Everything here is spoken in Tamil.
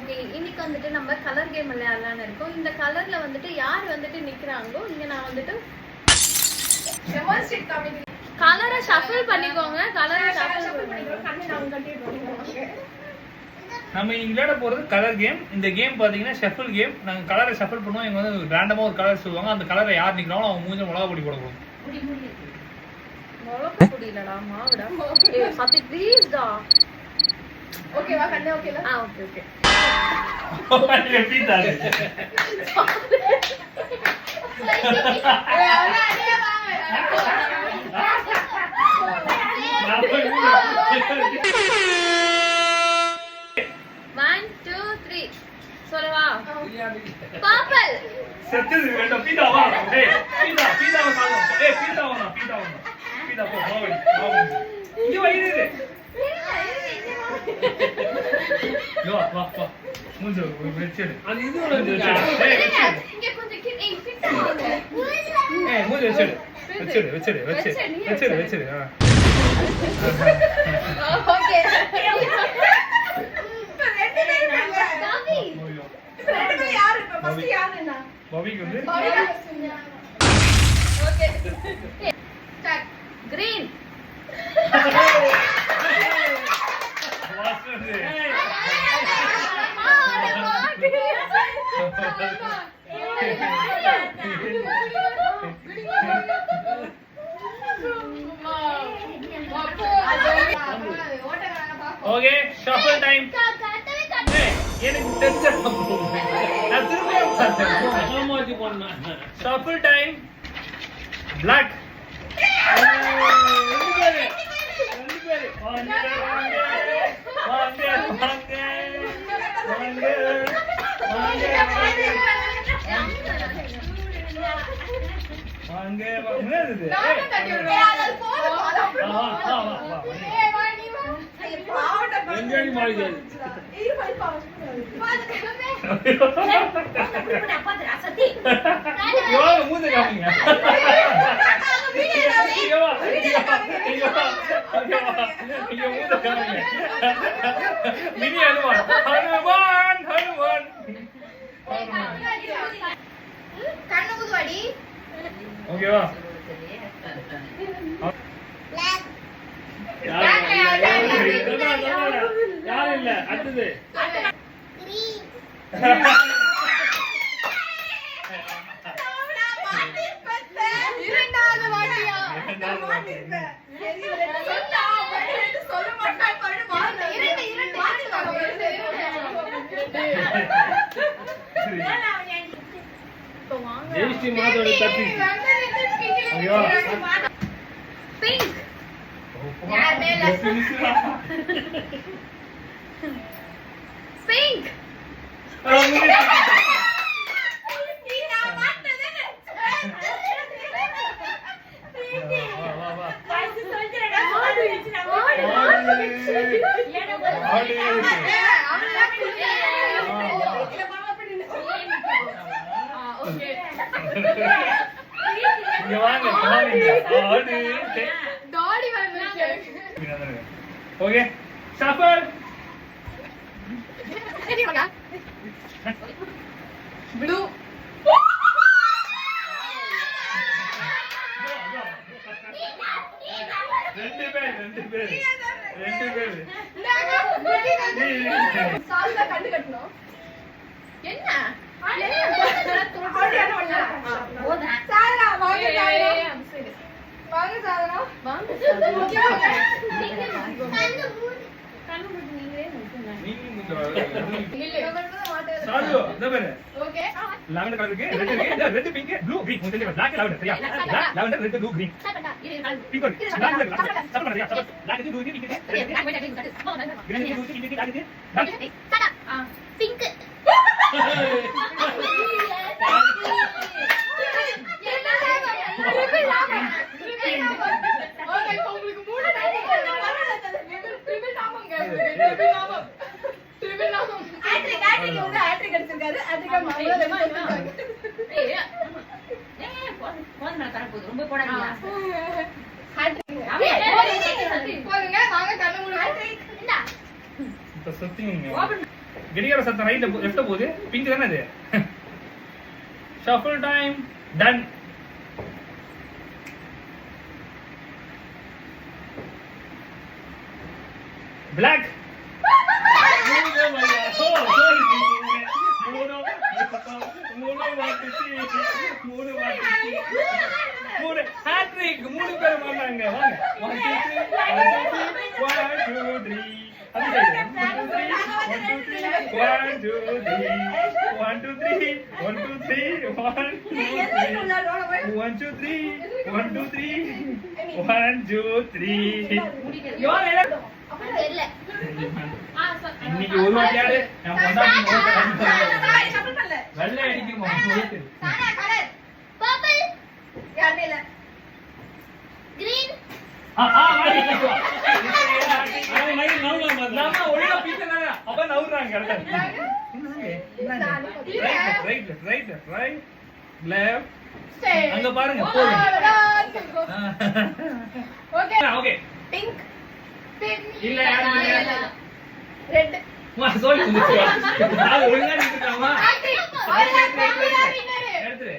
ஓகே, இன்னைக்கு வந்துட்டு நம்ம கலர் கேம் விளையாடலாம்னு இருக்கோம். இந்த கலர்ல வந்துட்டு யார் வந்துட்டு நிக்கிறாங்களோ இங்க நான் வந்துட்டு டெமான்ஸ்ட்ரேட் காமிக்கிறேன். கலரை ஷஃபிள் பண்ணிக்கோங்க. கலரை ஷஃபிள் பண்ணிக்கோங்க. கண்ணை நான் கட்டிடுறோம். நம்ம இங்க விளையாட போறது கலர் கேம். இந்த கேம் பாத்தீங்கன்னா ஷஃபிள் கேம். நாங்க கலரை ஷஃபிள் பண்ணுவோம். இங்க வந்து ரேண்டமா ஒரு கலர் சொல்லுவாங்க. அந்த கலரை யார் நிக்கிறாங்களோ அவங்க மூஞ்ச மிளகா பொடி போட போறோம். மிளகா பொடி இல்லடா, மாவுடா. ஏய் சத்தி ப்ளீஸ் டா. ஓகேவா கண்ணே? ஓகேல? Okay okay. ரிப்பீட் ஆகுது. One, two, three. சொல்லவா? பர்பிள். செத்துது ரெண்டு பீடாவா? ஏய் பீடாவா சாங்க. ஏய் பீடாவா பீடா போ மாவடி. இங்க வா இரு. யோ வா மூஞ்ச வெச்சு. அது இது ஒன்னு வெச்சு. ஏய் வெச்சு. இங்க கொஞ்சம் ஏய் ஃபிட் ஆகுங்க. ஏய் மூஞ்ச வெச்சு. ஓகே. பவிக்கு வந்து okay start. Green. Okay shuffle time. எனக்கு தெரிஞ்ச நான் திரும்ப சமாஜி பண்ணா. Shuffle time. பிளாக். ரெண்டு பேரு ஓகேவா? யாரு இல்ல அடுத்தது ஜெயிஸ்டி மாதோட தப்பி. ஓகேவா? பிங்க். பிங்க். இங்க வாங்க டாடி வந்து ஓகே ஷஃபிள். ப்ளூ. ரெண்டு பேர் சால்வா கண்டு கட்டணும். என்ன லாவெண்டர் கலர் இருக்கு, ரெட் இருக்கு, ரெட் பிங்க் ப்ளூ கிரீன். உங்களுக்கு தெரியும் black லாவெண்டர் சரியா? Lavender red blue green. Pink இருக்கு. black இருக்கு. சப்ப சரியா? சப்ப black இருக்கு, ப்ளூ இருக்கு, பிங்க் இருக்கு. கிரீன் இருக்கு, பிங்க் இருக்கு, இருக்கு. சடா பிங்க். ஓகே உங்களுக்கு மூணு ட்ரிபிள் நாமங்க. ட்ரிபிள் நாமம். ஆட்ரிக் வந்து ஆட்ரிக் அடிச்சிருக்காரு. ஆட்ரிக் மாவுலமா இருக்காங்க. போன் நான் தர போது ரொம்ப போடாதீங்க. ஆட்ரிக் போடுங்க வாங்க கண்ணு மூடு. ஆட்ரிக் இந்தா இப்ப சுத்திங்க. கடிகார சத்தம் ரைட்ல லெஃப்ட்ல போகுது. பிங்க் தானே அது. Shuffle time done. Block. Hattrick 3 பேர் மாட்டாங்க. வாங்க 1 2 3 1 2 3 1 2 3 1 2 3 1 2 3 1 2 3 1 2 3 இன்னைக்கு ஒரு வாட்டியாரு நான் கொண்டாடி வெள்ளை அடிக்குமா பர்பிள் யானேல கிரீன் நம்ம ஒழுங்கா பீச்சனாங்க அப்ப நவுறாங்க கரெக்ட்டா ரைட் லெஃப்ட் அங்க பாருங்க போடுங்க ஓகே ஓகே பிங்க் இல்ல யாரு ரெட் மா சொல்லு நான் ஒழுங்கா நிக்குறாமா எடுத்து